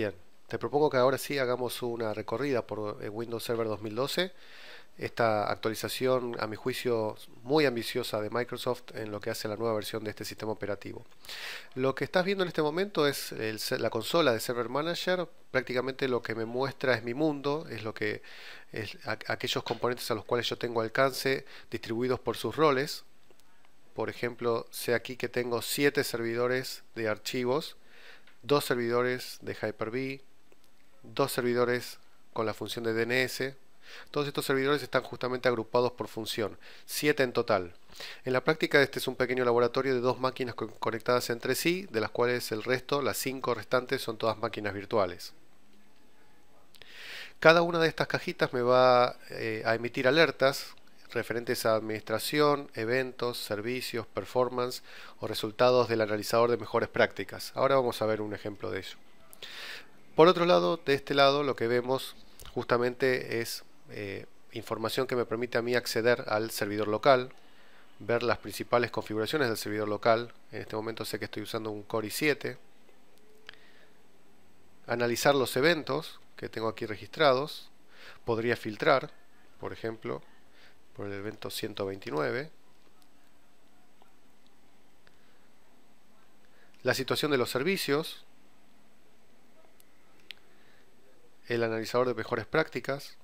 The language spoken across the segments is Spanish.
Bien, te propongo que ahora sí hagamos una recorrida por Windows Server 2012. Esta actualización, a mi juicio, muy ambiciosa de Microsoft en lo que hace a la nueva versión de este sistema operativo. Lo que estás viendo en este momento es la consola de Server Manager. Prácticamente lo que me muestra es mi mundo, es lo que es aquellos componentes a los cuales yo tengo alcance distribuidos por sus roles. Por ejemplo, sé aquí que tengo 7 servidores de archivos, 2 servidores de Hyper-V, 2 servidores con la función de DNS. Todos estos servidores están justamente agrupados por función, 7 en total. En la práctica este es un pequeño laboratorio de 2 máquinas conectadas entre sí, de las cuales el resto, las 5 restantes, son todas máquinas virtuales. Cada una de estas cajitas me va a emitir alertas referentes a administración, eventos, servicios, performance o resultados del analizador de mejores prácticas. Ahora vamos a ver un ejemplo de ello. Por otro lado, de este lado lo que vemos justamente es información que me permite a mí acceder al servidor local, ver las principales configuraciones del servidor local. En este momento sé que estoy usando un Core i7. Analizar los eventos que tengo aquí registrados. Podría filtrar, por ejemplo, por el evento 129. La situación de los servicios. El analizador de mejores prácticas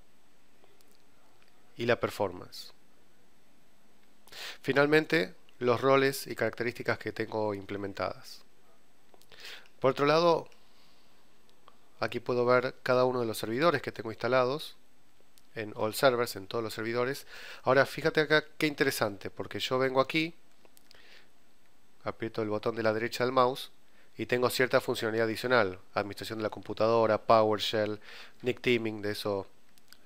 y la performance. Finalmente, los roles y características que tengo implementadas. Por otro lado, aquí puedo ver cada uno de los servidores que tengo instalados en All Servers, en todos los servidores. Ahora fíjate acá qué interesante, porque yo vengo aquí, aprieto el botón de la derecha del mouse y tengo cierta funcionalidad adicional: administración de la computadora, PowerShell, Nick Teaming, de eso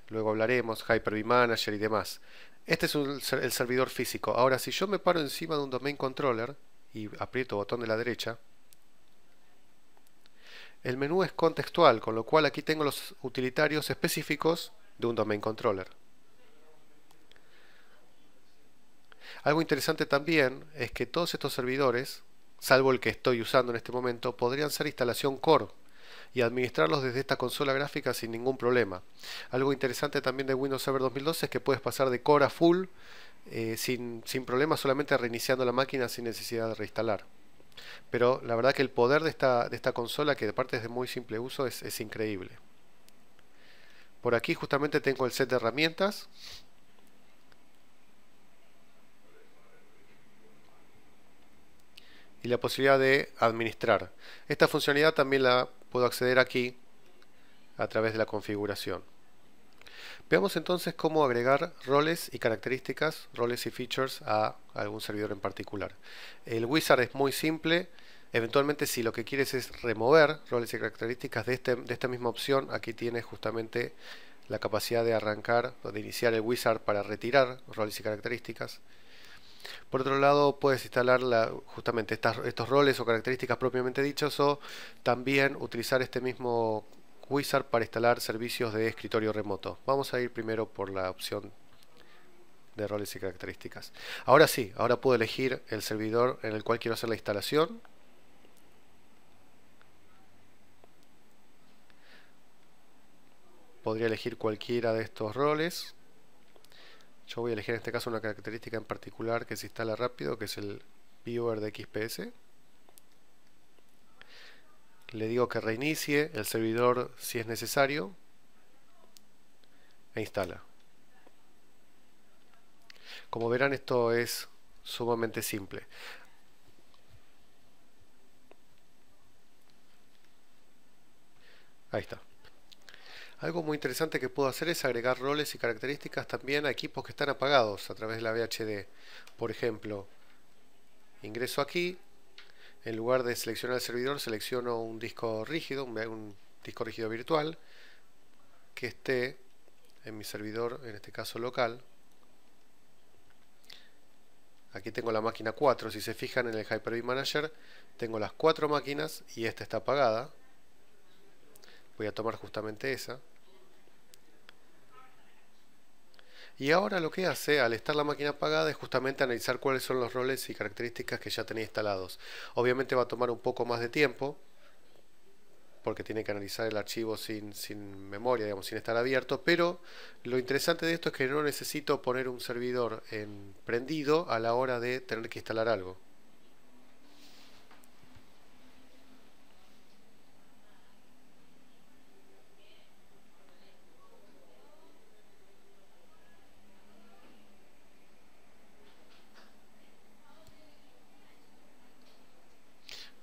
luego hablaremos, Hyper-V Manager y demás. Este es el servidor físico. Ahora, si yo me paro encima de un domain controller y aprieto botón de la derecha, el menú es contextual, con lo cual aquí tengo los utilitarios específicos de un domain controller. Algo interesante también es que todos estos servidores, salvo el que estoy usando en este momento, podrían ser instalación core y administrarlos desde esta consola gráfica sin ningún problema. Algo interesante también de Windows Server 2012 es que puedes pasar de core a full sin problema, solamente reiniciando la máquina sin necesidad de reinstalar. Pero la verdad que el poder de esta consola, que de parte es de muy simple uso, es increíble. Por aquí justamente tengo el set de herramientas. Y la posibilidad de administrar. Esta funcionalidad también la puedo acceder aquí a través de la configuración. Veamos entonces cómo agregar roles y características, roles y features a algún servidor en particular. El wizard es muy simple. Eventualmente, si lo que quieres es remover roles y características de esta misma opción, aquí tienes justamente la capacidad de arrancar o de iniciar el wizard para retirar roles y características. Por otro lado, puedes instalar justamente estos roles o características propiamente dichos, o también utilizar este mismo wizard para instalar servicios de escritorio remoto. Vamos a ir primero por la opción de roles y características. Ahora sí, ahora puedo elegir el servidor en el cual quiero hacer la instalación. Podría elegir cualquiera de estos roles. Yo voy a elegir en este caso una característica en particular que se instala rápido, que es el viewer de XPS. Le digo que reinicie el servidor si es necesario e instala. Como verán, esto es sumamente simple. Ahí está. Algo muy interesante que puedo hacer es agregar roles y características también a equipos que están apagados a través de la VHD. Por ejemplo, ingreso aquí, en lugar de seleccionar el servidor, selecciono un disco rígido, un disco rígido virtual, que esté en mi servidor, en este caso local. Aquí tengo la máquina 4, si se fijan en el Hyper-V Manager, tengo las 4 máquinas y esta está apagada. Voy a tomar justamente esa. Y ahora lo que hace al estar la máquina apagada es justamente analizar cuáles son los roles y características que ya tenía instalados. Obviamente va a tomar un poco más de tiempo, porque tiene que analizar el archivo sin memoria, digamos, sin estar abierto, pero lo interesante de esto es que no necesito poner un servidor prendido a la hora de tener que instalar algo.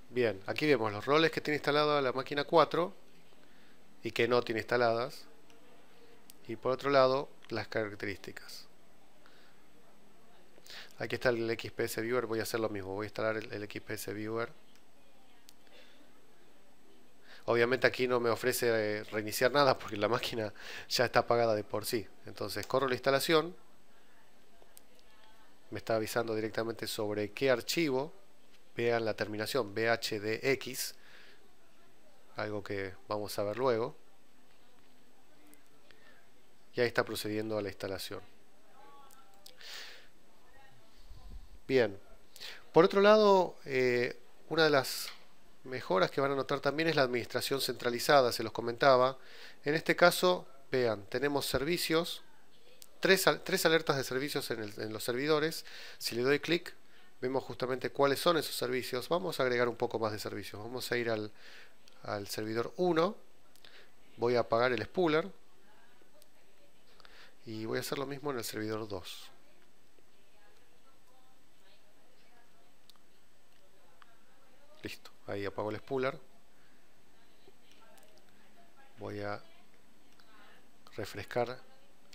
Bien, aquí vemos los roles que tiene instalada la máquina 4 y que no tiene instaladas. Y por otro lado, las características. Aquí está el XPS Viewer, voy a hacer lo mismo, voy a instalar el XPS Viewer. Obviamente aquí no me ofrece reiniciar nada porque la máquina ya está apagada de por sí. Entonces corro la instalación. Me está avisando directamente sobre qué archivo. Vean la terminación bhdx, algo que vamos a ver luego. Y ahí está procediendo a la instalación. Bien, por otro lado, una de las mejoras que van a notar también es la administración centralizada, se los comentaba. En este caso, vean, tenemos servicios, tres alertas de servicios en los servidores. Si le doy clic, vemos justamente cuáles son esos servicios. Vamos a agregar un poco más de servicios. Vamos a ir al servidor 1. Voy a apagar el spooler. Y voy a hacer lo mismo en el servidor 2. Listo, ahí apago el spooler. Voy a refrescar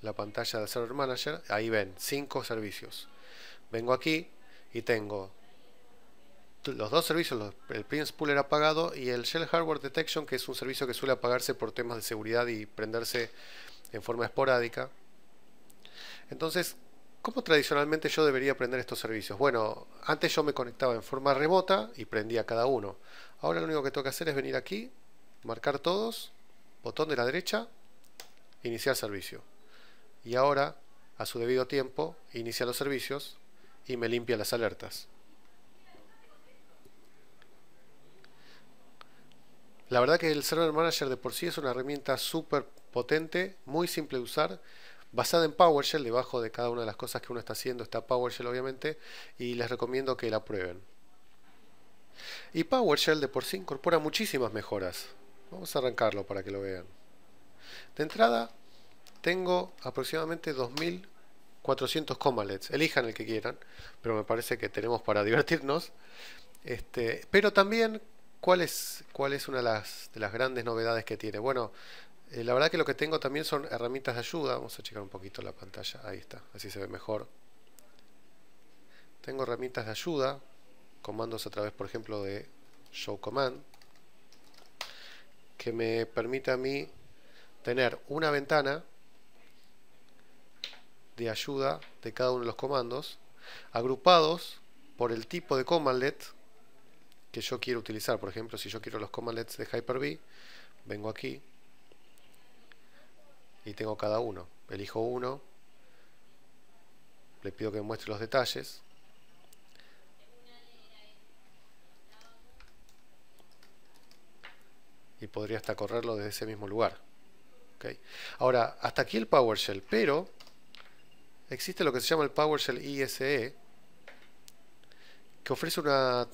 la pantalla del Server Manager. Ahí ven, 5 servicios. Vengo aquí y tengo los dos servicios, el Print Spooler apagado y el Shell Hardware Detection, que es un servicio que suele apagarse por temas de seguridad y prenderse en forma esporádica. Entonces, ¿cómo tradicionalmente yo debería prender estos servicios? Bueno, antes yo me conectaba en forma remota y prendía cada uno. Ahora lo único que tengo que hacer es venir aquí, marcar todos, botón de la derecha, iniciar servicio. Y ahora, a su debido tiempo, inicia los servicios y me limpia las alertas. La verdad que el Server Manager de por sí es una herramienta súper potente, muy simple de usar, basada en PowerShell. Debajo de cada una de las cosas que uno está haciendo está PowerShell, obviamente, y les recomiendo que la prueben. Y PowerShell de por sí incorpora muchísimas mejoras. Vamos a arrancarlo para que lo vean. De entrada, tengo aproximadamente 2400 commandlets. Elijan el que quieran, pero me parece que tenemos para divertirnos. Pero también, ¿cuál es una de las grandes novedades que tiene? Bueno, la verdad que lo que tengo también son herramientas de ayuda. Vamos a checar un poquito la pantalla. Ahí está, así se ve mejor. Tengo herramientas de ayuda, comandos a través, por ejemplo, de show command, que me permite a mí tener una ventana de ayuda de cada uno de los comandos, agrupados por el tipo de commandlet que yo quiero utilizar. Por ejemplo, si yo quiero los commandlets de Hyper-V, vengo aquí y tengo cada uno. Elijo uno, le pido que me muestre los detalles. Y podría hasta correrlo desde ese mismo lugar. ¿Okay? Ahora, hasta aquí el PowerShell, pero existe lo que se llama el PowerShell ISE, que ofrece una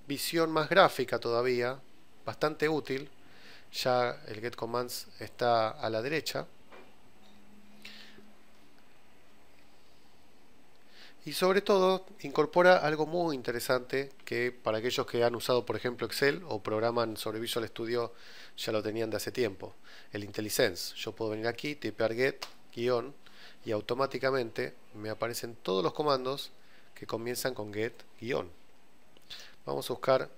visión más gráfica todavía, bastante útil. Ya el Get Commands está a la derecha. Y sobre todo incorpora algo muy interesante que para aquellos que han usado por ejemplo Excel o programan sobre Visual Studio ya lo tenían de hace tiempo. El IntelliSense. Yo puedo venir aquí, tipear get, guión, y automáticamente me aparecen todos los comandos que comienzan con get, guión. Vamos a buscar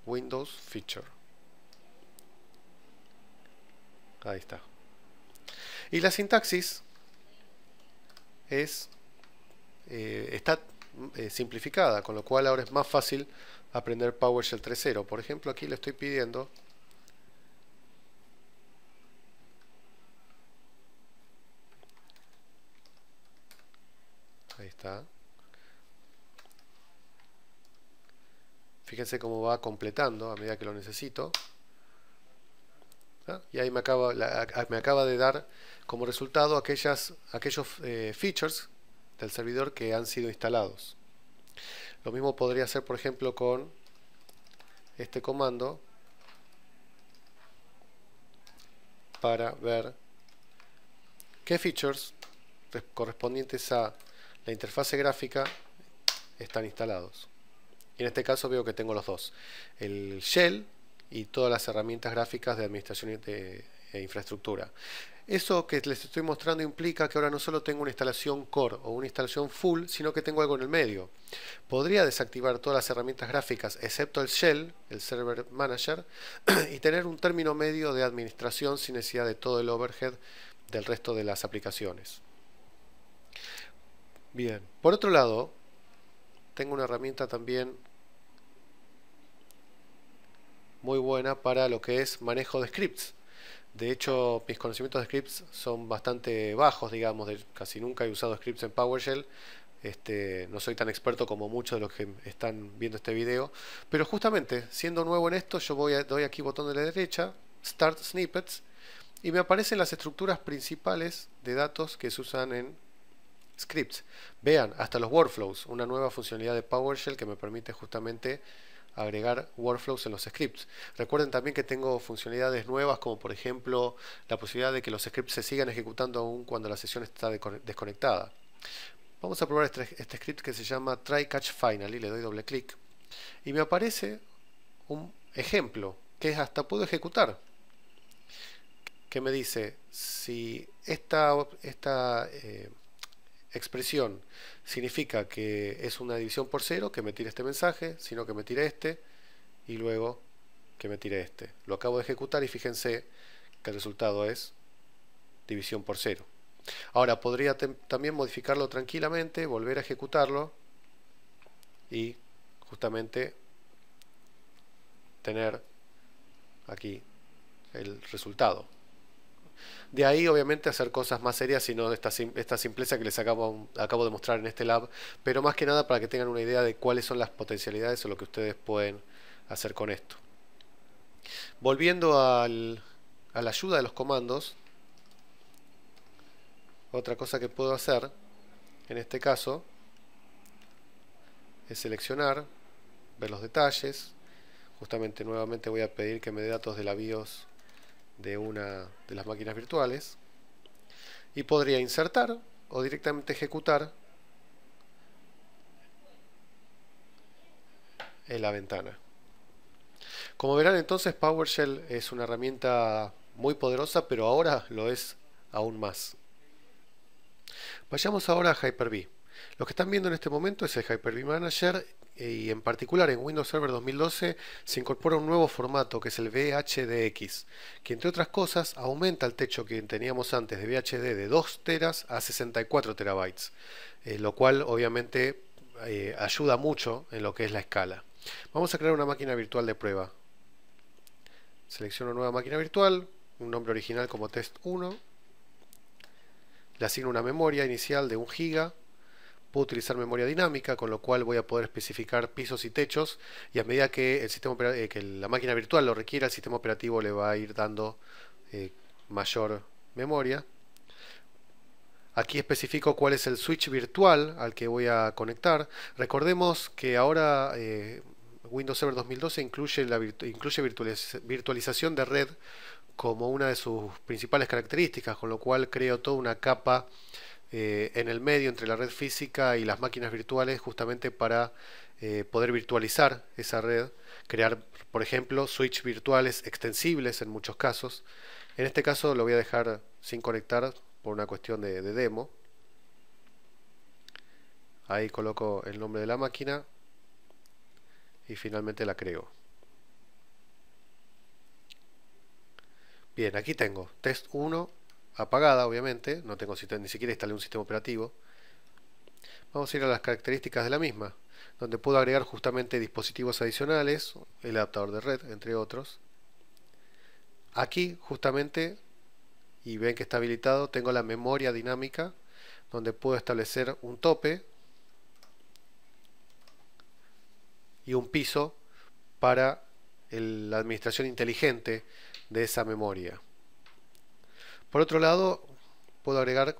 Windows Feature. Ahí está. Y la sintaxis está simplificada, con lo cual ahora es más fácil aprender PowerShell 3.0. Por ejemplo, aquí le estoy pidiendo ahí está. Fíjense cómo va completando a medida que lo necesito. ¿ah? Y ahí me acaba de dar como resultado aquellos features del servidor que han sido instalados. Lo mismo podría hacer, por ejemplo, con este comando para ver qué features correspondientes a la interfase gráfica están instalados. Y en este caso veo que tengo los dos, el shell y todas las herramientas gráficas de administración e infraestructura. Eso que les estoy mostrando implica que ahora no solo tengo una instalación core o una instalación full, sino que tengo algo en el medio. Podría desactivar todas las herramientas gráficas excepto el shell, el server manager, y tener un término medio de administración sin necesidad de todo el overhead del resto de las aplicaciones. Bien, por otro lado, tengo una herramienta también muy buena para lo que es manejo de scripts. De hecho, mis conocimientos de scripts son bastante bajos, digamos, casi nunca he usado scripts en PowerShell. No soy tan experto como muchos de los que están viendo este video, pero justamente siendo nuevo en esto, yo doy aquí botón de la derecha, Start Snippets, y me aparecen las estructuras principales de datos que se usan en scripts. Vean, hasta los workflows, una nueva funcionalidad de PowerShell que me permite justamente agregar workflows en los scripts. Recuerden también que tengo funcionalidades nuevas, como por ejemplo la posibilidad de que los scripts se sigan ejecutando aún cuando la sesión está desconectada. Vamos a probar este script que se llama Try Catch Finally. Le doy doble clic y me aparece un ejemplo que hasta puedo ejecutar, que me dice si esta expresión significa que es una división por cero, que me tire este mensaje, sino que me tire este y luego que me tire este. Lo acabo de ejecutar y fíjense que el resultado es división por cero. Ahora podría también modificarlo tranquilamente, volver a ejecutarlo y justamente tener aquí el resultado. De ahí obviamente hacer cosas más serias, sino esta simpleza que les acabo de mostrar en este lab, pero más que nada para que tengan una idea de cuáles son las potencialidades o lo que ustedes pueden hacer con esto. Volviendo a la ayuda de los comandos, otra cosa que puedo hacer en este caso es seleccionar, ver los detalles. Justamente nuevamente voy a pedir que me dé datos de la BIOS de una de las máquinas virtuales y podría insertar o directamente ejecutar en la ventana. Como verán, entonces PowerShell es una herramienta muy poderosa, pero ahora lo es aún más. Vayamos ahora a Hyper-V. Lo que están viendo en este momento es el Hyper-V Manager y en particular en Windows Server 2012 se incorpora un nuevo formato que es el VHDX, que entre otras cosas aumenta el techo que teníamos antes de VHD de 2 teras a 64 terabytes, lo cual obviamente ayuda mucho en lo que es la escala. Vamos a crear una máquina virtual de prueba. Selecciono nueva máquina virtual, un nombre original como test1, le asigno una memoria inicial de 1 GB. Puedo utilizar memoria dinámica, con lo cual voy a poder especificar pisos y techos, y a medida que que la máquina virtual lo requiera, el sistema operativo le va a ir dando mayor memoria. Aquí especifico cuál es el switch virtual al que voy a conectar. Recordemos que ahora Windows Server 2012 incluye virtualización de red como una de sus principales características, con lo cual creo toda una capa en el medio entre la red física y las máquinas virtuales, justamente para poder virtualizar esa red, crear por ejemplo switch virtuales extensibles en muchos casos. En este caso lo voy a dejar sin conectar por una cuestión de demo. Ahí coloco el nombre de la máquina y finalmente la creo. Bien, aquí tengo test 1 apagada, obviamente, no tengo ni siquiera instalé un sistema operativo. Vamos a ir a las características de la misma, donde puedo agregar justamente dispositivos adicionales, el adaptador de red, entre otros. Aquí justamente, y ven que está habilitado, tengo la memoria dinámica, donde puedo establecer un tope y un piso para la administración inteligente de esa memoria. Por otro lado, puedo agregar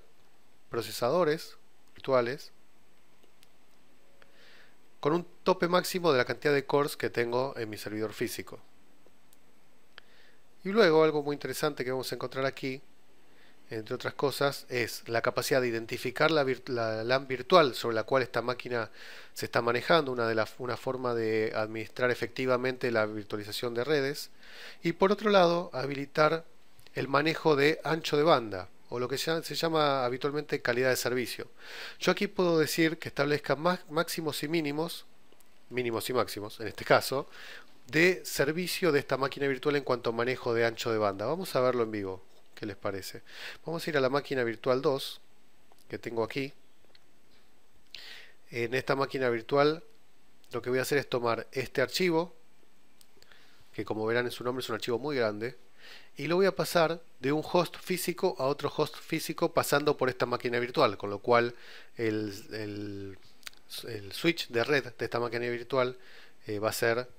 procesadores virtuales con un tope máximo de la cantidad de cores que tengo en mi servidor físico. Y luego, algo muy interesante que vamos a encontrar aquí, entre otras cosas, es la capacidad de identificar la LAN virtual sobre la cual esta máquina se está manejando, una forma de administrar efectivamente la virtualización de redes. Y por otro lado, habilitar el manejo de ancho de banda, o lo que se llama habitualmente calidad de servicio. Yo aquí puedo decir que establezca máximos y mínimos y máximos, en este caso, de servicio de esta máquina virtual en cuanto a manejo de ancho de banda. Vamos a verlo en vivo. ¿Qué les parece? Vamos a ir a la máquina virtual 2 que tengo aquí. En esta máquina virtual lo que voy a hacer es tomar este archivo, que como verán en su nombre es un archivo muy grande, y lo voy a pasar de un host físico a otro host físico pasando por esta máquina virtual, con lo cual el switch de red de esta máquina virtual va a ser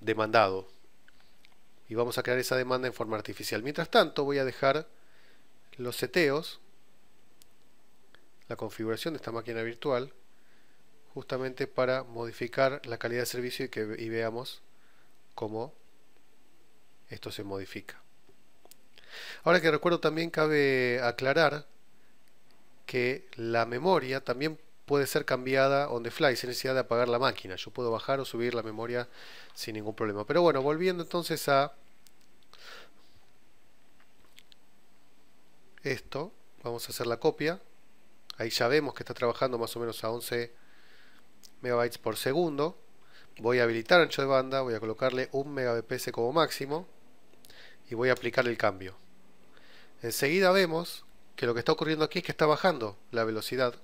demandado. Y vamos a crear esa demanda en forma artificial. Mientras tanto voy a dejar los seteos, la configuración de esta máquina virtual, justamente para modificar la calidad de servicio y veamos cómo esto se modifica. Ahora que recuerdo, también cabe aclarar que la memoria también puede ser cambiada on the fly sin necesidad de apagar la máquina. Yo puedo bajar o subir la memoria sin ningún problema. Pero bueno, volviendo entonces a esto, vamos a hacer la copia. Ahí ya vemos que está trabajando más o menos a 11 megabytes por segundo. Voy a habilitar ancho de banda, voy a colocarle 1 Mbps como máximo y voy a aplicar el cambio. Enseguida vemos que lo que está ocurriendo aquí es que está bajando la velocidad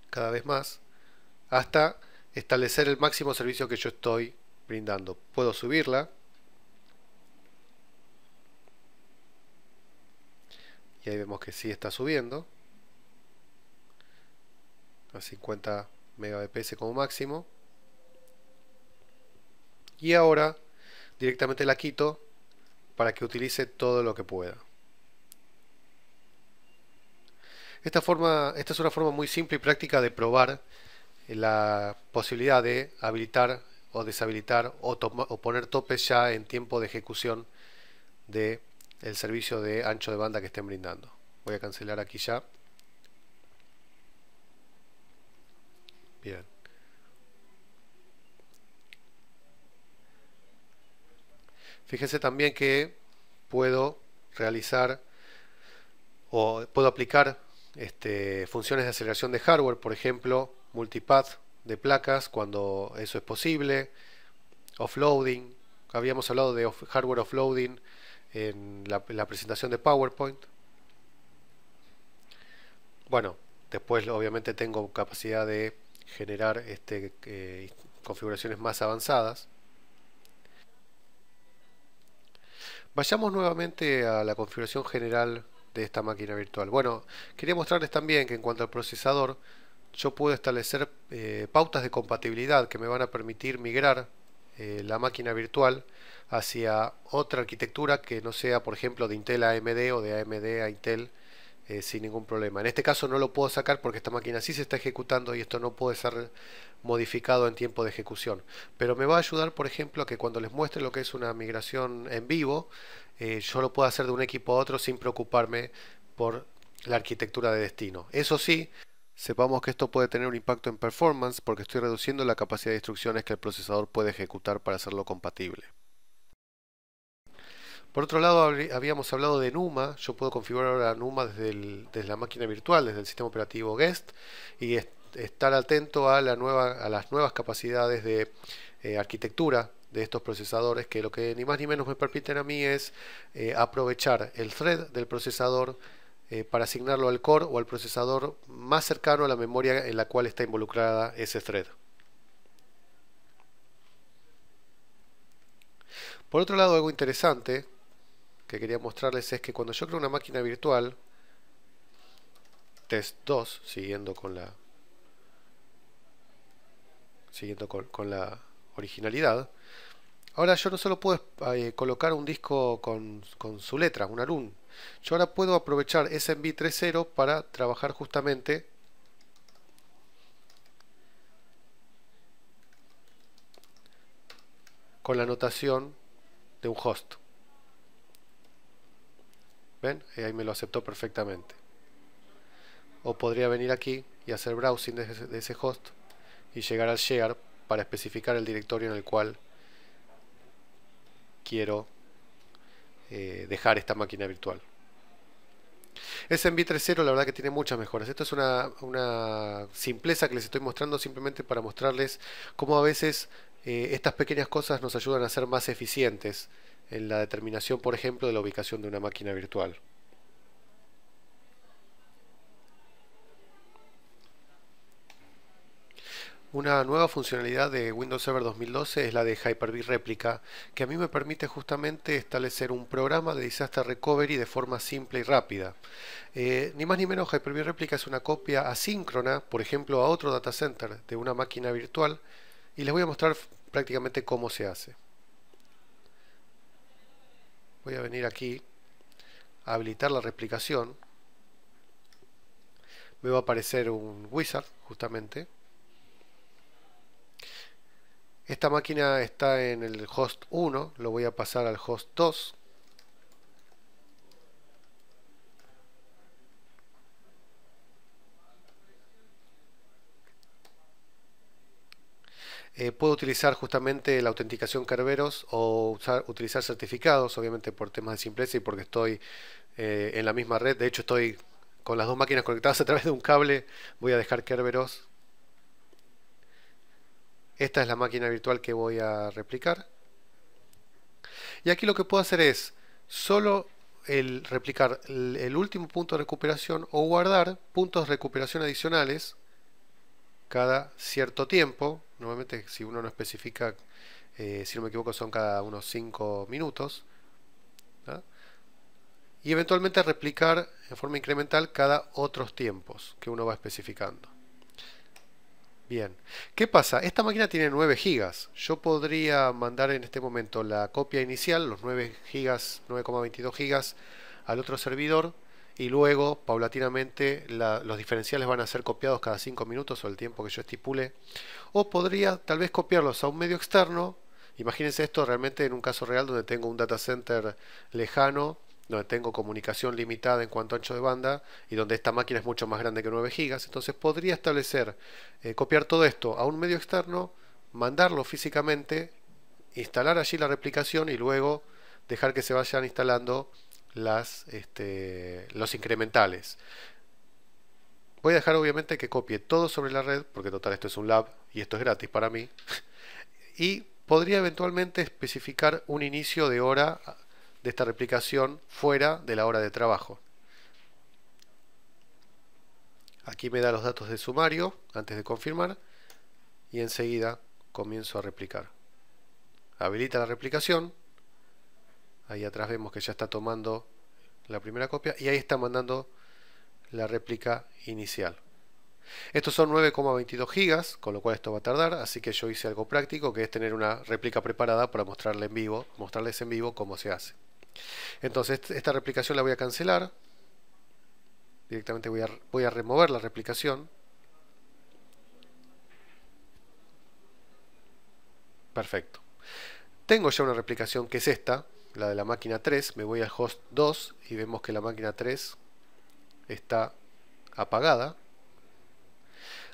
cada vez más hasta establecer el máximo servicio que yo estoy brindando. Puedo subirla y ahí vemos que sí está subiendo a 50 Mbps como máximo, y ahora directamente la quito para que utilice todo lo que pueda. Esta es una forma muy simple y práctica de probar la posibilidad de habilitar o deshabilitar o poner topes ya en tiempo de ejecución de el servicio de ancho de banda que estén brindando. Voy a cancelar aquí ya. Bien. Fíjense también que puedo realizar o puedo aplicar funciones de aceleración de hardware, por ejemplo, multipath de placas cuando eso es posible, offloading. Habíamos hablado de hardware offloading en la presentación de PowerPoint. Bueno, después obviamente tengo capacidad de generar configuraciones más avanzadas. Vayamos nuevamente a la configuración general de esta máquina virtual. Bueno, quería mostrarles también que en cuanto al procesador, yo puedo establecer pautas de compatibilidad que me van a permitir migrar la máquina virtual hacia otra arquitectura que no sea, por ejemplo, de Intel a AMD o de AMD a Intel sin ningún problema. En este caso no lo puedo sacar porque esta máquina sí se está ejecutando y esto no puede ser modificado en tiempo de ejecución. Pero me va a ayudar, por ejemplo, a que cuando les muestre lo que es una migración en vivo, yo lo puedo hacer de un equipo a otro sin preocuparme por la arquitectura de destino. Eso sí, sepamos que esto puede tener un impacto en performance porque estoy reduciendo la capacidad de instrucciones que el procesador puede ejecutar para hacerlo compatible. Por otro lado, habíamos hablado de NUMA. Yo puedo configurar ahora NUMA desde la máquina virtual, desde el sistema operativo Guest, y estar atento a las nuevas capacidades de arquitectura de estos procesadores, que lo que ni más ni menos me permiten a mí es aprovechar el thread del procesador para asignarlo al core o al procesador más cercano a la memoria en la cual está involucrada ese thread. Por otro lado, algo interesante que quería mostrarles es que cuando yo creo una máquina virtual, test 2, siguiendo con la originalidad, Ahora yo no solo puedo colocar un disco con su letra, una run. Yo ahora puedo aprovechar SMB 3.0 para trabajar justamente con la notación de un host. ¿Ven? Ahí me lo aceptó perfectamente. O podría venir aquí y hacer browsing de ese host y llegar al share para especificar el directorio en el cual quiero dejar esta máquina virtual. SMB 3.0 la verdad que tiene muchas mejoras. Esto es una simpleza que les estoy mostrando simplemente para mostrarles cómo a veces estas pequeñas cosas nos ayudan a ser más eficientes en la determinación, por ejemplo, de la ubicación de una máquina virtual. Una nueva funcionalidad de Windows Server 2012 es la de Hyper-V Replica, que a mí me permite justamente establecer un programa de Disaster Recovery de forma simple y rápida. Ni más ni menos, Hyper-V Replica es una copia asíncrona, por ejemplo, a otro data center de una máquina virtual, y les voy a mostrar prácticamente cómo se hace. Voy a venir aquí a habilitar la replicación. Me va a aparecer un wizard, justamente. Esta máquina está en el host 1, lo voy a pasar al host 2. Puedo utilizar justamente la autenticación Kerberos o utilizar certificados, obviamente por temas de simpleza y porque estoy en la misma red. De hecho, estoy con las dos máquinas conectadas a través de un cable. Voy a dejar Kerberos. Esta es la máquina virtual que voy a replicar. Y aquí lo que puedo hacer es solo replicar el último punto de recuperación o guardar puntos de recuperación adicionales cada cierto tiempo. Normalmente, si uno no especifica, si no me equivoco, son cada unos 5 minutos. ¿Ah? Y eventualmente replicar en forma incremental cada otros tiempos que uno va especificando. Bien, ¿qué pasa? Esta máquina tiene 9 gigas. Yo podría mandar en este momento la copia inicial, los 9 gigas, 9,22 gigas, al otro servidor, y luego, paulatinamente, los diferenciales van a ser copiados cada 5 minutos o el tiempo que yo estipule. O podría tal vez copiarlos a un medio externo. Imagínense esto realmente en un caso real donde tengo un data center lejano, donde tengo comunicación limitada en cuanto a ancho de banda y donde esta máquina es mucho más grande que 9 gigas. Entonces podría establecer, copiar todo esto a un medio externo, mandarlo físicamente, instalar allí la replicación y luego dejar que se vayan instalando los incrementales. Voy a dejar obviamente que copie todo sobre la red, porque total esto es un lab y esto es gratis para mí. Y podría eventualmente especificar un inicio de hora de esta replicación fuera de la hora de trabajo. Aquí me da los datos de sumario antes de confirmar y enseguida comienzo a replicar. Habilita la replicación. Ahí atrás vemos que ya está tomando la primera copia y ahí está mandando la réplica inicial. Estos son 9,22 gigas, con lo cual esto va a tardar, así que yo hice algo práctico, que es tener una réplica preparada para mostrarles en vivo cómo se hace. Entonces esta replicación la voy a cancelar. Directamente voy a remover la replicación. Perfecto. Tengo ya una replicación que es esta, la de la máquina 3. Me voy al host 2 y vemos que la máquina 3 está apagada.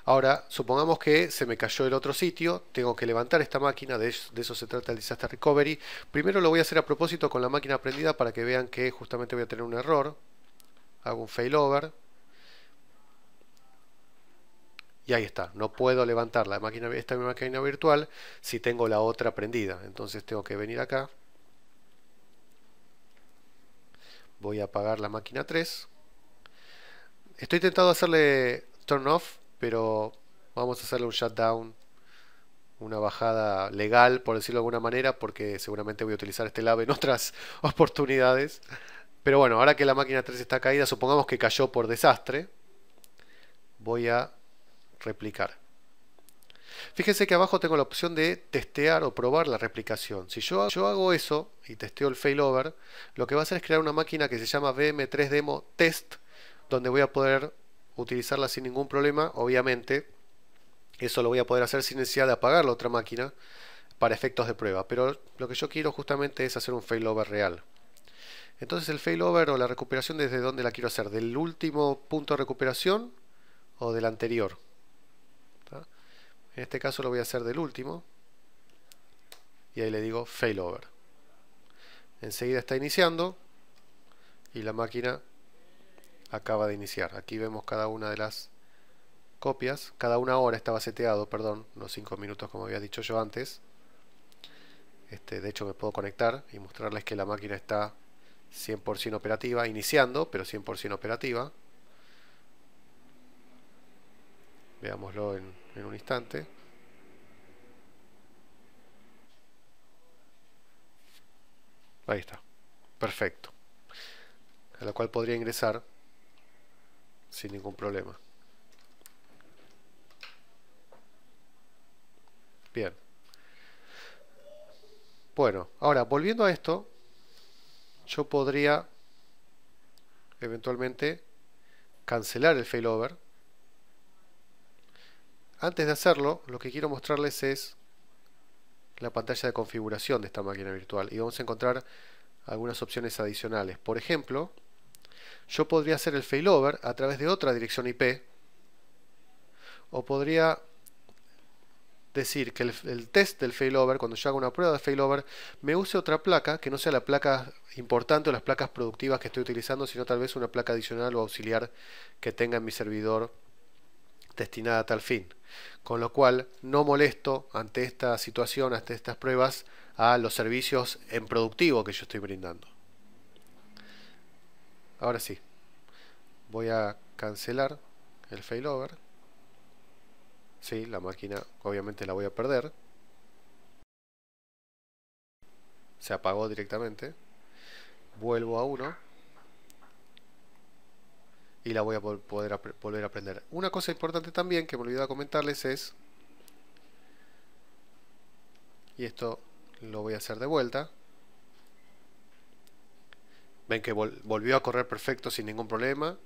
Ahora, supongamos que se me cayó el otro sitio, tengo que levantar esta máquina, de eso se trata el Disaster Recovery. Primero lo voy a hacer a propósito con la máquina prendida para que vean que justamente voy a tener un error. Hago un failover. Y ahí está, no puedo levantar esta máquina virtual si tengo la otra prendida. Entonces tengo que venir acá. Voy a apagar la máquina 3. Estoy tentado a hacerle turn off, pero vamos a hacerle un shutdown, una bajada legal, por decirlo de alguna manera, porque seguramente voy a utilizar este lab en otras oportunidades. Pero bueno, ahora que la máquina 3 está caída, supongamos que cayó por desastre, voy a replicar. Fíjense que abajo tengo la opción de testear o probar la replicación. Si yo hago eso y testeo el failover, lo que va a hacer es crear una máquina que se llama VM3Demo Test, donde voy a poder utilizarla sin ningún problema. Obviamente, eso lo voy a poder hacer sin necesidad de apagar la otra máquina para efectos de prueba. Pero lo que yo quiero justamente es hacer un failover real. Entonces el failover o la recuperación, ¿desde dónde la quiero hacer? ¿Del último punto de recuperación o del anterior? ¿Tá? En este caso lo voy a hacer del último. Y ahí le digo failover. Enseguida está iniciando. Y la máquina acaba de iniciar. Aquí vemos cada una de las copias. Cada una hora estaba seteado, perdón. No 5 minutos como había dicho yo antes. De hecho me puedo conectar y mostrarles que la máquina está 100% operativa, iniciando, pero 100% operativa. Veámoslo en un instante. Ahí está. Perfecto. A la cual podría ingresar sin ningún problema. Bien. Bueno, ahora volviendo a esto, yo podría eventualmente cancelar el failover. Antes de hacerlo, lo que quiero mostrarles es la pantalla de configuración de esta máquina virtual y vamos a encontrar algunas opciones adicionales. Por ejemplo, yo podría hacer el failover a través de otra dirección IP, o podría decir que el test del failover, cuando yo haga una prueba de failover, me use otra placa que no sea la placa importante o las placas productivas que estoy utilizando, sino tal vez una placa adicional o auxiliar que tenga en mi servidor destinada a tal fin. Con lo cual no molesto ante esta situación, ante estas pruebas, a los servicios en productivo que yo estoy brindando. Ahora sí, voy a cancelar el failover. Sí, la máquina obviamente la voy a perder. Se apagó directamente. Vuelvo a 1 y la voy a poder volver a prender. Una cosa importante también que me olvidé comentarles es, y esto lo voy a hacer de vuelta, ven que volvió a correr perfecto sin ningún problema.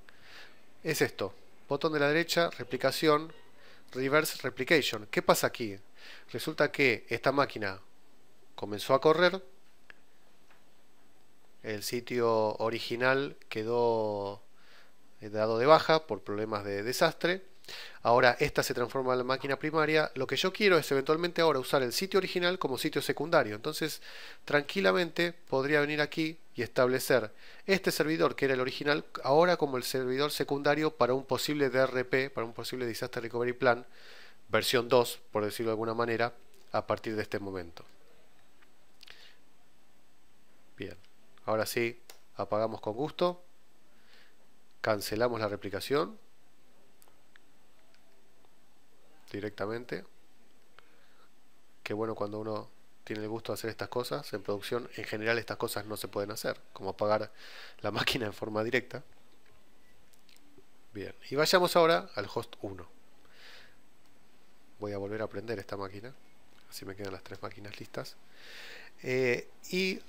Es esto, botón de la derecha, replicación, reverse replication. ¿Qué pasa aquí? Resulta que esta máquina comenzó a correr, el sitio original quedó dado de baja por problemas de desastre. Ahora esta se transforma en la máquina primaria. Lo que yo quiero es eventualmente ahora usar el sitio original como sitio secundario. Entonces tranquilamente podría venir aquí y establecer este servidor que era el original ahora como el servidor secundario para un posible DRP, para un posible Disaster Recovery Plan versión 2, por decirlo de alguna manera, a partir de este momento. Bien, ahora sí, apagamos con gusto, cancelamos la replicación directamente. Qué bueno cuando uno tiene el gusto de hacer estas cosas. En producción, en general, estas cosas no se pueden hacer, como apagar la máquina en forma directa. Bien, y vayamos ahora al host 1. Voy a volver a prender esta máquina, así me quedan las 3 máquinas listas. Y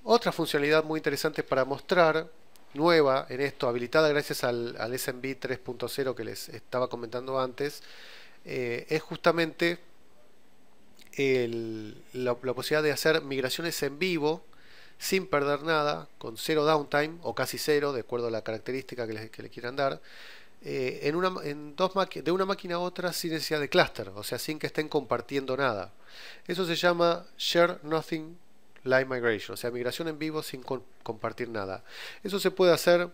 otra funcionalidad muy interesante para mostrar, nueva en esto, habilitada gracias al SMB 3.0 que les estaba comentando antes, es justamente la posibilidad de hacer migraciones en vivo sin perder nada, con cero downtime o casi cero, de acuerdo a la característica que le quieran dar, de una máquina a otra sin necesidad de clúster, o sea, sin que estén compartiendo nada. Eso se llama Share Nothing Live Migration, o sea, migración en vivo sin compartir nada. Eso se puede hacer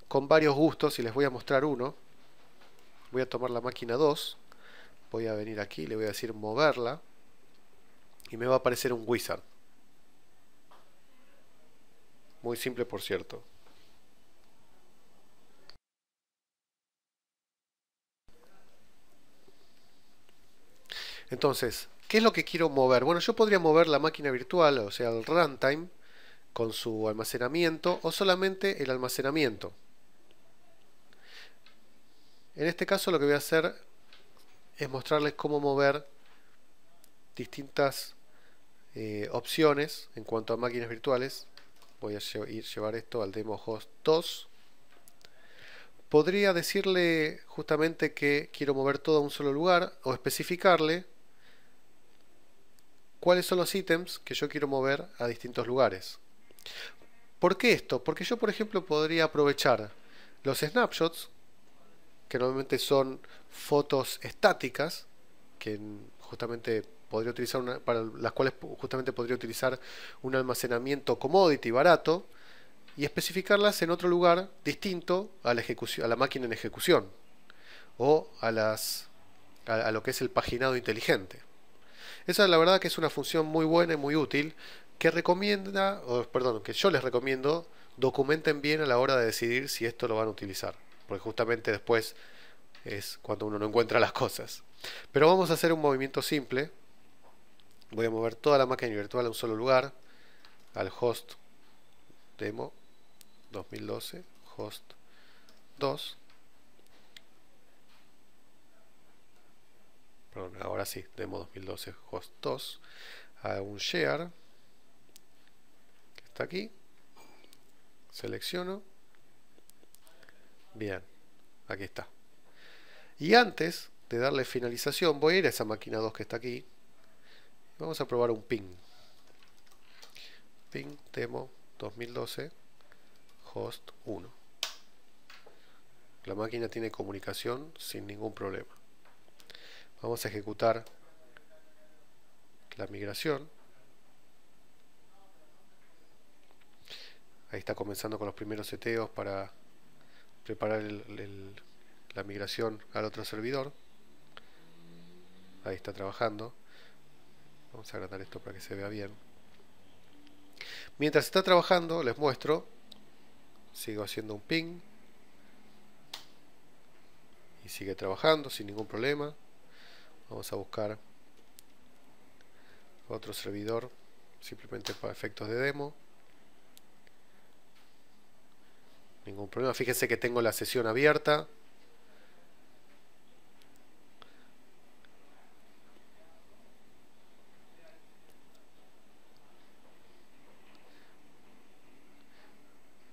con varios gustos y les voy a mostrar uno. Voy a tomar la máquina 2, voy a venir aquí, le voy a decir moverla y me va a aparecer un wizard. Muy simple, por cierto. Entonces, ¿qué es lo que quiero mover? Bueno, yo podría mover la máquina virtual, o sea, el runtime, con su almacenamiento, o solamente el almacenamiento. En este caso lo que voy a hacer es mostrarles cómo mover distintas opciones en cuanto a máquinas virtuales. Voy a llevar esto al demo host 2. Podría decirle justamente que quiero mover todo a un solo lugar o especificarle cuáles son los ítems que yo quiero mover a distintos lugares. ¿Por qué esto? Porque yo, por ejemplo, podría aprovechar los snapshots, que normalmente son fotos estáticas, que justamente podría utilizar para las cuales justamente podría utilizar un almacenamiento commodity barato, y especificarlas en otro lugar distinto a la ejecución, a la máquina en ejecución, o a lo que es el paginado inteligente. Esa la verdad que es una función muy buena y muy útil que que yo les recomiendo documenten bien a la hora de decidir si esto lo van a utilizar, porque justamente después es cuando uno no encuentra las cosas. Pero vamos a hacer un movimiento simple. Voy a mover toda la máquina virtual a un solo lugar, al host demo 2012 host 2. Perdón, ahora sí, demo 2012 host 2. A un share que está aquí, selecciono, bien, aquí está. Y antes de darle finalización voy a ir a esa máquina 2 que está aquí. Vamos a probar un ping demo 2012 host 1. La máquina tiene comunicación sin ningún problema. Vamos a ejecutar la migración. Ahí está comenzando con los primeros seteos para preparar la migración al otro servidor. Ahí está trabajando. Vamos a agrandar esto para que se vea bien. Mientras está trabajando, les muestro. Sigo haciendo un ping. Y sigue trabajando sin ningún problema. Vamos a buscar otro servidor, simplemente para efectos de demo. Ningún problema. Fíjense que tengo la sesión abierta.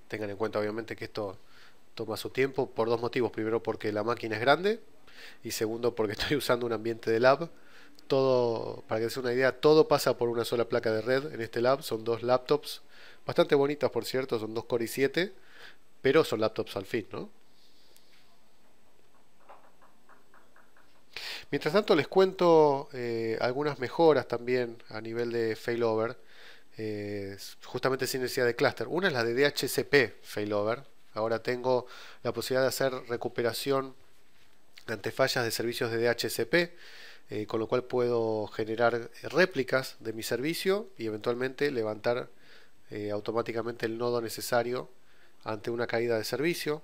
Tengan en cuenta obviamente que esto toma su tiempo por dos motivos. Primero porque la máquina es grande y segundo porque estoy usando un ambiente de lab. Todo, para que se den una idea, todo pasa por una sola placa de red en este lab. Son dos laptops bastante bonitas, por cierto, son dos Core i7, pero son laptops al fin, ¿no? Mientras tanto les cuento algunas mejoras también a nivel de failover, justamente sin necesidad de cluster. Una es la de DHCP failover. Ahora tengo la posibilidad de hacer recuperación ante fallas de servicios de DHCP, con lo cual puedo generar réplicas de mi servicio y eventualmente levantar automáticamente el nodo necesario ante una caída de servicio.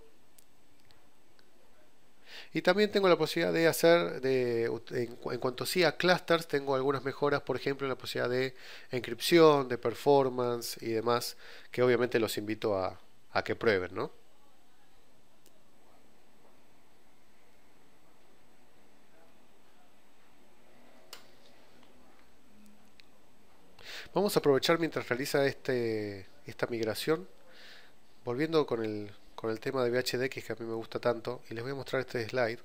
Y también tengo la posibilidad de hacer, en cuanto sí a clusters, tengo algunas mejoras, por ejemplo, en la posibilidad de encripción, de performance y demás, que obviamente los invito a que prueben, ¿no? Vamos a aprovechar mientras realiza esta migración, volviendo con el tema de VHDX que a mí me gusta tanto, y les voy a mostrar este slide,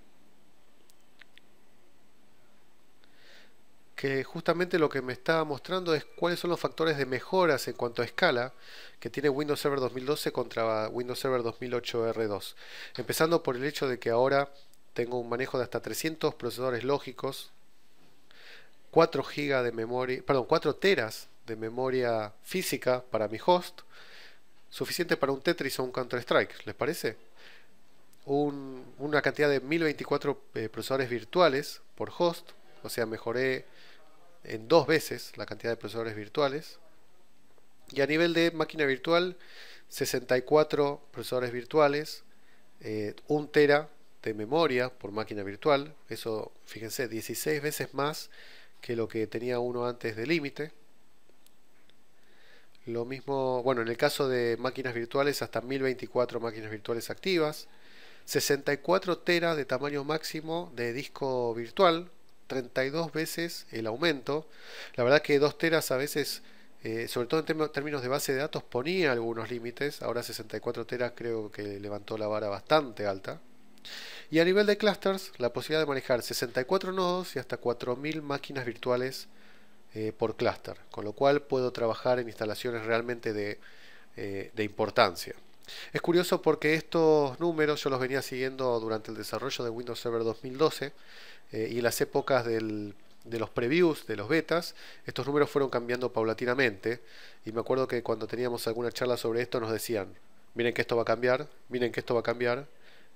que justamente lo que me está mostrando es cuáles son los factores de mejoras en cuanto a escala que tiene Windows Server 2012 contra Windows Server 2008 R2. Empezando por el hecho de que ahora tengo un manejo de hasta 300 procesadores lógicos, 4 GB de memoria, perdón, 4 teras de memoria física para mi host, suficiente para un Tetris o un Counter-Strike, ¿les parece? Una cantidad de 1024 procesadores virtuales por host, o sea, mejoré en 2 veces la cantidad de procesadores virtuales. Y a nivel de máquina virtual, 64 procesadores virtuales, 1 tera de memoria por máquina virtual. Eso, fíjense, 16 veces más que lo que tenía uno antes de límite. Lo mismo, bueno, en el caso de máquinas virtuales, hasta 1024 máquinas virtuales activas. 64 teras de tamaño máximo de disco virtual, 32 veces el aumento. La verdad que 2 teras a veces, sobre todo en términos de base de datos, ponía algunos límites. Ahora 64 teras creo que levantó la vara bastante alta. Y a nivel de clusters, la posibilidad de manejar 64 nodos y hasta 4000 máquinas virtuales por clúster, con lo cual puedo trabajar en instalaciones realmente de importancia. Es curioso porque estos números yo los venía siguiendo durante el desarrollo de Windows Server 2012 y en las épocas de los previews, de los betas, estos números fueron cambiando paulatinamente y me acuerdo que cuando teníamos alguna charla sobre esto nos decían, miren que esto va a cambiar, miren que esto va a cambiar,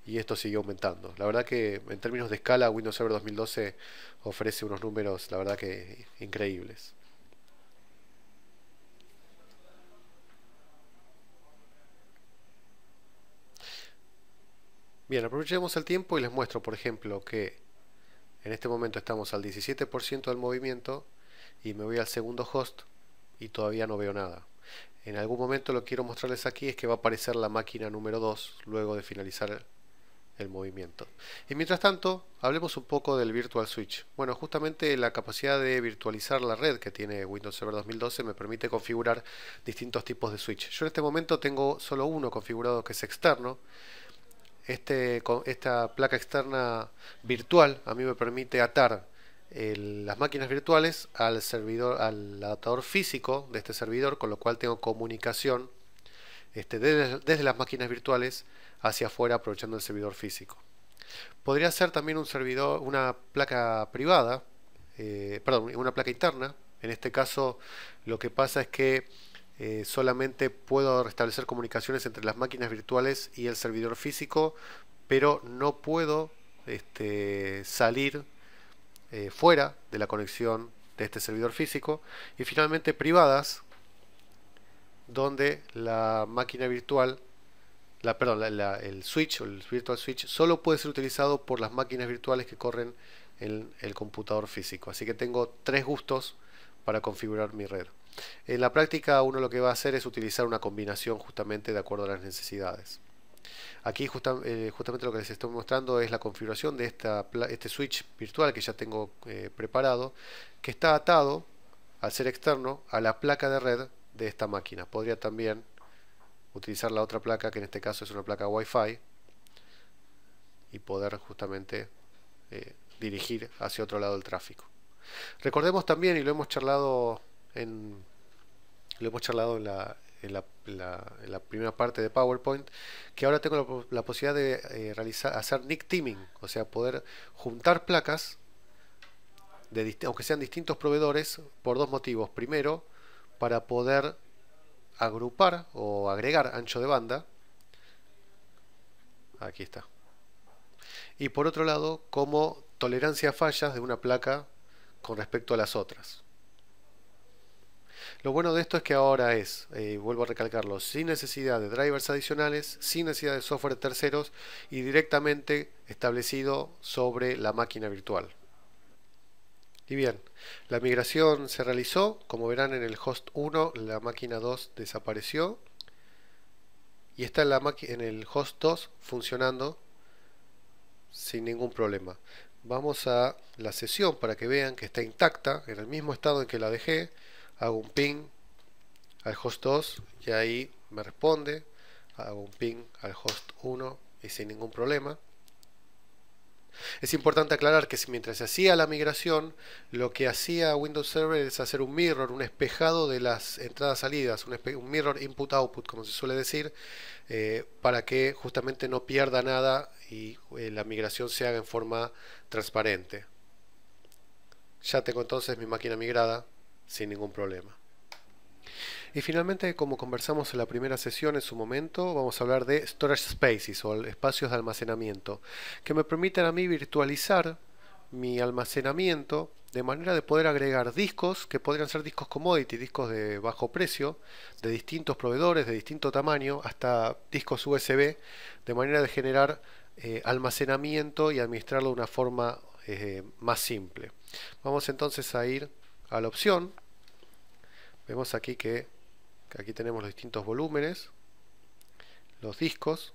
y esto siguió aumentando. La verdad que en términos de escala Windows Server 2012 ofrece unos números, la verdad que increíbles. Bien, aprovechemos el tiempo y les muestro, por ejemplo, que en este momento estamos al 17% del movimiento y me voy al segundo host y todavía no veo nada. En algún momento lo que quiero mostrarles aquí es que va a aparecer la máquina número 2 luego de finalizar el movimiento. Y mientras tanto, hablemos un poco del Virtual Switch. Bueno, justamente la capacidad de virtualizar la red que tiene Windows Server 2012 me permite configurar distintos tipos de switch. Yo en este momento tengo solo uno configurado que es externo. Esta placa externa virtual a mí me permite atar las máquinas virtuales al servidor, al adaptador físico de este servidor, con lo cual tengo comunicación desde las máquinas virtuales hacia afuera aprovechando el servidor físico. Podría ser también un servidor, una placa privada, perdón, una placa interna. En este caso lo que pasa es que solamente puedo restablecer comunicaciones entre las máquinas virtuales y el servidor físico, pero no puedo salir fuera de la conexión de este servidor físico. Y finalmente privadas, donde la máquina virtual, el switch o el virtual switch solo puede ser utilizado por las máquinas virtuales que corren en el computador físico. Así que tengo tres gustos para configurar mi red. En la práctica uno lo que va a hacer es utilizar una combinación justamente de acuerdo a las necesidades. Aquí justamente lo que les estoy mostrando es la configuración de este switch virtual que ya tengo preparado, que está atado, al ser externo, a la placa de red de esta máquina. Podría también utilizar la otra placa, que en este caso es una placa Wi-Fi, y poder justamente dirigir hacia otro lado el tráfico. Recordemos también, y lo hemos charlado en la primera parte de PowerPoint, que ahora tengo la posibilidad de hacer NIC teaming, o sea, poder juntar placas, aunque sean distintos proveedores, por dos motivos. Primero, para poder agrupar o agregar ancho de banda. Aquí está. Y por otro lado, como tolerancia a fallas de una placa con respecto a las otras. Lo bueno de esto es que ahora vuelvo a recalcarlo, sin necesidad de drivers adicionales, sin necesidad de software de terceros y directamente establecido sobre la máquina virtual. Y bien, la migración se realizó. Como verán, en el host 1 la máquina 2 desapareció y está en el host 2 funcionando sin ningún problema. Vamos a la sesión para que vean que está intacta en el mismo estado en que la dejé. Hago un ping al host 2 y ahí me responde. Hago un ping al host 1 y sin ningún problema. Es importante aclarar que mientras se hacía la migración, lo que hacía Windows Server es hacer un mirror, un espejado de las entradas-salidas, un mirror input-output, como se suele decir, para que justamente no pierda nada y la migración se haga en forma transparente. Ya tengo entonces mi máquina migrada sin ningún problema. Y finalmente, como conversamos en la primera sesión en su momento, vamos a hablar de Storage Spaces o espacios de almacenamiento, que me permiten a mí virtualizar mi almacenamiento de manera de poder agregar discos, que podrían ser discos commodity, discos de bajo precio, de distintos proveedores, de distinto tamaño, hasta discos USB, de manera de generar almacenamiento y administrarlo de una forma más simple. Vamos entonces a ir a la opción. Vemos aquí que aquí tenemos los distintos volúmenes, los discos,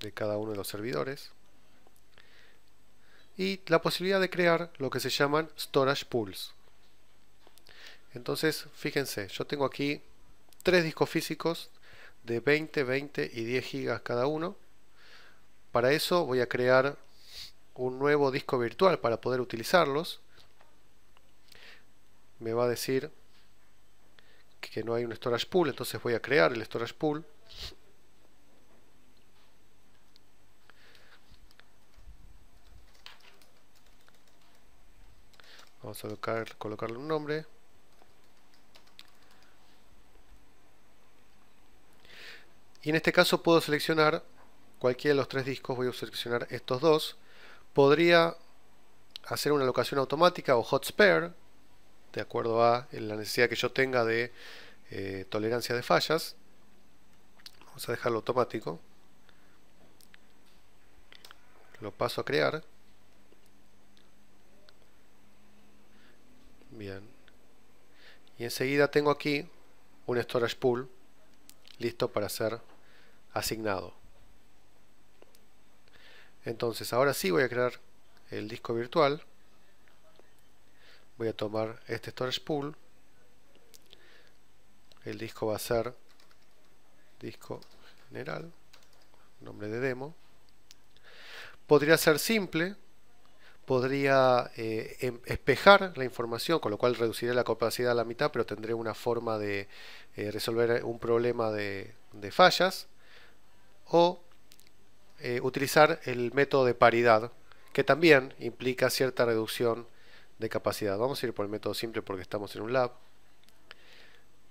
de cada uno de los servidores. Y la posibilidad de crear lo que se llaman storage pools. Entonces, fíjense, yo tengo aquí 3 discos físicos de 20, 20 y 10 gigas cada uno. Para eso voy a crear un nuevo disco virtual para poder utilizarlos. Me va a decir que no hay un storage pool, entonces voy a crear el storage pool. Vamos a colocarle un nombre. Y en este caso puedo seleccionar cualquiera de los 3 discos. Voy a seleccionar estos dos. Podría hacer una alocación automática o hot spare, de acuerdo a la necesidad que yo tenga de tolerancia de fallas. Vamos a dejarlo automático. Lo paso a crear. Bien. Y enseguida tengo aquí un storage pool listo para ser asignado. Entonces ahora sí voy a crear el disco virtual. Voy a tomar este storage pool. El disco va a ser disco general, nombre de demo. Podría ser simple, podría espejar la información, con lo cual reduciré la capacidad a la mitad, pero tendré una forma de resolver un problema de fallas. O utilizar el método de paridad, que también implica cierta reducción de capacidad. Vamos a ir por el método simple porque estamos en un lab.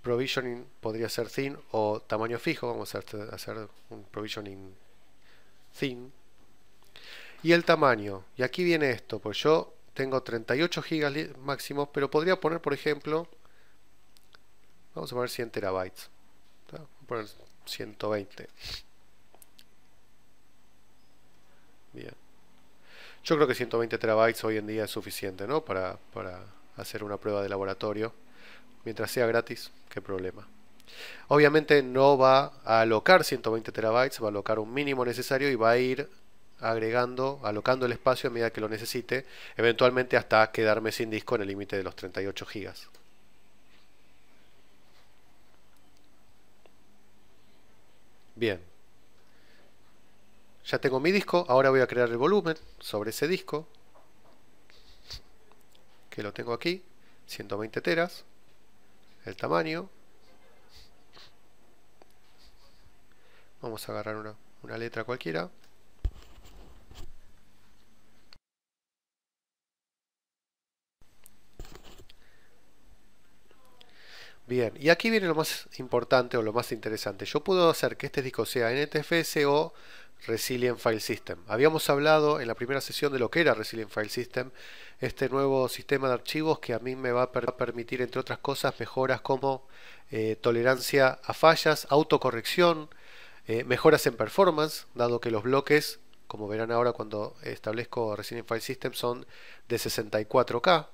Provisioning podría ser thin o tamaño fijo. Vamos a hacer un provisioning thin. Y el tamaño. Y aquí viene esto, pues yo tengo 38 gigas máximos, pero podría poner, por ejemplo, vamos a poner 100 terabytes. Vamos a poner 120. Bien. Yo creo que 120 terabytes hoy en día es suficiente, ¿no? Para hacer una prueba de laboratorio. Mientras sea gratis, qué problema. Obviamente no va a alocar 120 terabytes, va a alocar un mínimo necesario y va a ir agregando, alocando el espacio a medida que lo necesite, eventualmente hasta quedarme sin disco en el límite de los 38 gigas. Bien. Ya tengo mi disco, ahora voy a crear el volumen sobre ese disco, que lo tengo aquí, 120 teras, el tamaño. Vamos a agarrar una letra cualquiera. Bien, y aquí viene lo más importante o lo más interesante. Yo puedo hacer que este disco sea NTFS o Resilient File System. Habíamos hablado en la primera sesión de lo que era Resilient File System, este nuevo sistema de archivos que a mí me va a permitir, entre otras cosas, mejoras como tolerancia a fallas, autocorrección, mejoras en performance, dado que los bloques, como verán ahora cuando establezco Resilient File System, son de 64K.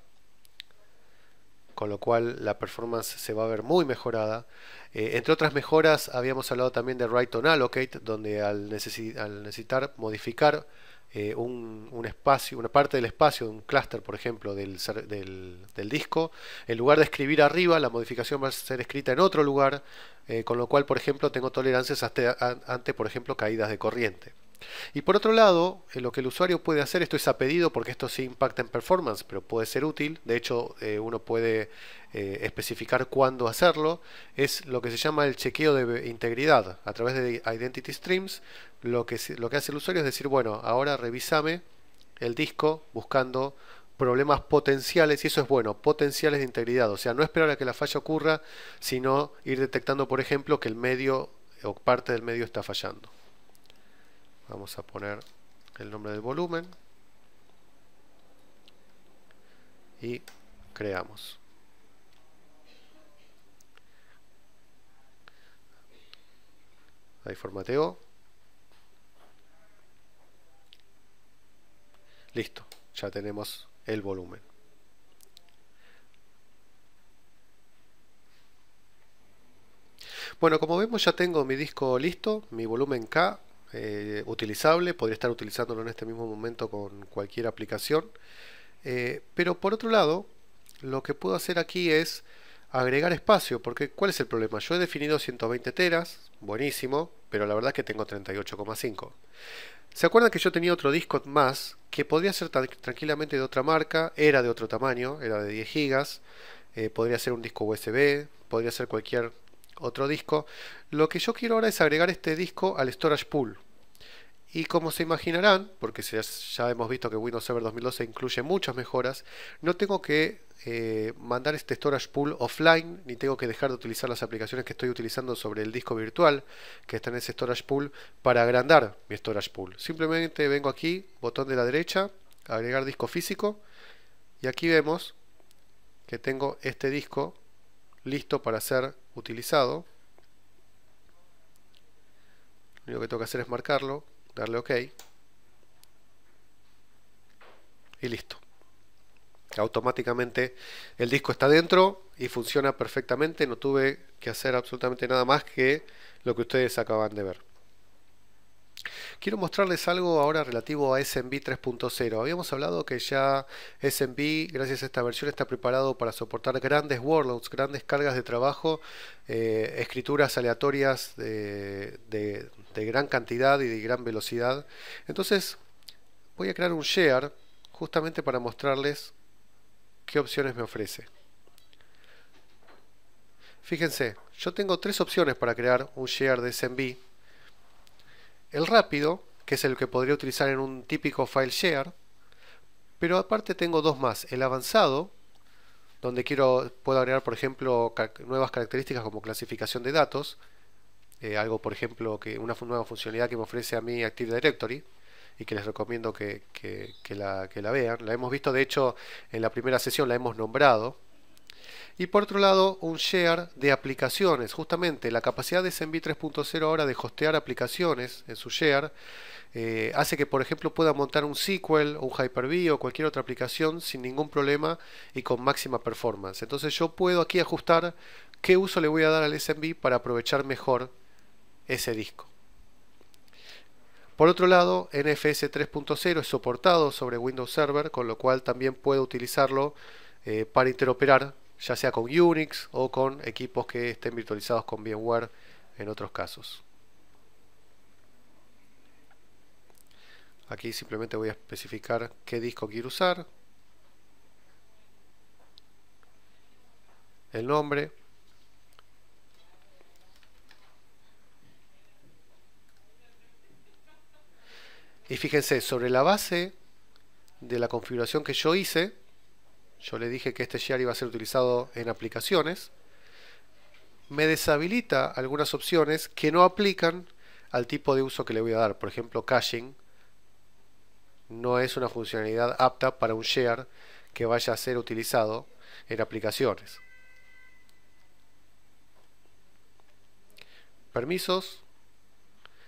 Con lo cual la performance se va a ver muy mejorada. Entre otras mejoras habíamos hablado también de Write on Allocate, donde al necesitar modificar un espacio, una parte del espacio de un clúster, por ejemplo, del disco, en lugar de escribir arriba, la modificación va a ser escrita en otro lugar, con lo cual, por ejemplo, tengo tolerancias ante, por ejemplo, caídas de corriente. Y por otro lado, lo que el usuario puede hacer, esto es a pedido porque esto sí impacta en performance, pero puede ser útil, de hecho uno puede especificar cuándo hacerlo, es lo que se llama el chequeo de integridad. A través de Identity Streams, lo que hace el usuario es decir, bueno, ahora revísame el disco buscando problemas potenciales, y eso es bueno, potenciales de integridad, o sea, no esperar a que la falla ocurra, sino ir detectando, por ejemplo, que el medio o parte del medio está fallando. Vamos a poner el nombre del volumen y creamos. Ahí formateo. Listo, ya tenemos el volumen. Bueno, como vemos ya tengo mi disco listo, mi volumen K. utilizable, podría estar utilizándolo en este mismo momento con cualquier aplicación. Pero por otro lado, lo que puedo hacer aquí es agregar espacio, porque ¿cuál es el problema? Yo he definido 120 teras, buenísimo, pero la verdad es que tengo 38,5. ¿Se acuerdan que yo tenía otro disco más que podría ser tranquilamente de otra marca? Era de otro tamaño, era de 10 gigas, podría ser un disco USB, podría ser cualquier otro disco. Lo que yo quiero ahora es agregar este disco al storage pool. Y como se imaginarán, porque ya hemos visto que Windows Server 2012 incluye muchas mejoras, no tengo que mandar este storage pool offline, ni tengo que dejar de utilizar las aplicaciones que estoy utilizando sobre el disco virtual que está en ese storage pool para agrandar mi storage pool. Simplemente vengo aquí, botón de la derecha, agregar disco físico, y aquí vemos que tengo este disco listo para ser utilizado. Lo único que tengo que hacer es marcarlo, darle OK y listo. Automáticamente el disco está dentro y funciona perfectamente. No tuve que hacer absolutamente nada más que lo que ustedes acaban de ver. Quiero mostrarles algo ahora relativo a SMB 3.0. Habíamos hablado que ya SMB, gracias a esta versión, está preparado para soportar grandes workloads, grandes cargas de trabajo, escrituras aleatorias de gran cantidad y de gran velocidad. Entonces voy a crear un share justamente para mostrarles qué opciones me ofrece. Fíjense, yo tengo tres opciones para crear un share de SMB. El rápido, que es el que podría utilizar en un típico file share, pero aparte tengo dos más. El avanzado, donde puedo agregar, por ejemplo, nuevas características como clasificación de datos, algo, por ejemplo, una nueva funcionalidad que me ofrece a mí Active Directory, y que les recomiendo que la vean. La hemos visto, de hecho, en la primera sesión la hemos nombrado. Y por otro lado, un share de aplicaciones. Justamente la capacidad de SMB 3.0 ahora de hostear aplicaciones en su share hace que, por ejemplo, pueda montar un SQL, un Hyper-V o cualquier otra aplicación sin ningún problema y con máxima performance. Entonces yo puedo aquí ajustar qué uso le voy a dar al SMB para aprovechar mejor ese disco. Por otro lado, NFS 3.0 es soportado sobre Windows Server, con lo cual también puedo utilizarlo para interoperar, ya sea con Unix o con equipos que estén virtualizados con VMware en otros casos. Aquí simplemente voy a especificar qué disco quiero usar, el nombre, y fíjense, sobre la base de la configuración que yo hice, yo le dije que este share iba a ser utilizado en aplicaciones, me deshabilita algunas opciones que no aplican al tipo de uso que le voy a dar. Por ejemplo, caching no es una funcionalidad apta para un share que vaya a ser utilizado en aplicaciones. Permisos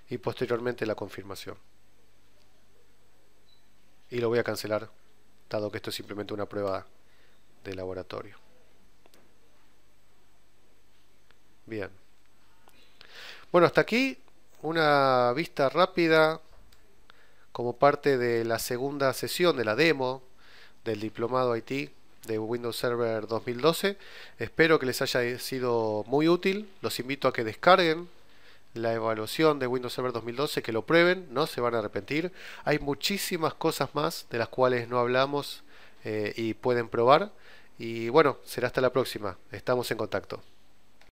y posteriormente la confirmación. Y lo voy a cancelar, dado que esto es simplemente una prueba de laboratorio. Bien. Bueno, hasta aquí una vista rápida como parte de la segunda sesión de la demo del diplomado IT de Windows Server 2012. Espero que les haya sido muy útil. Los invito a que descarguen la evaluación de Windows Server 2012, que lo prueben, no se van a arrepentir. Hay muchísimas cosas más de las cuales no hablamos y pueden probar. Y bueno, será hasta la próxima. Estamos en contacto.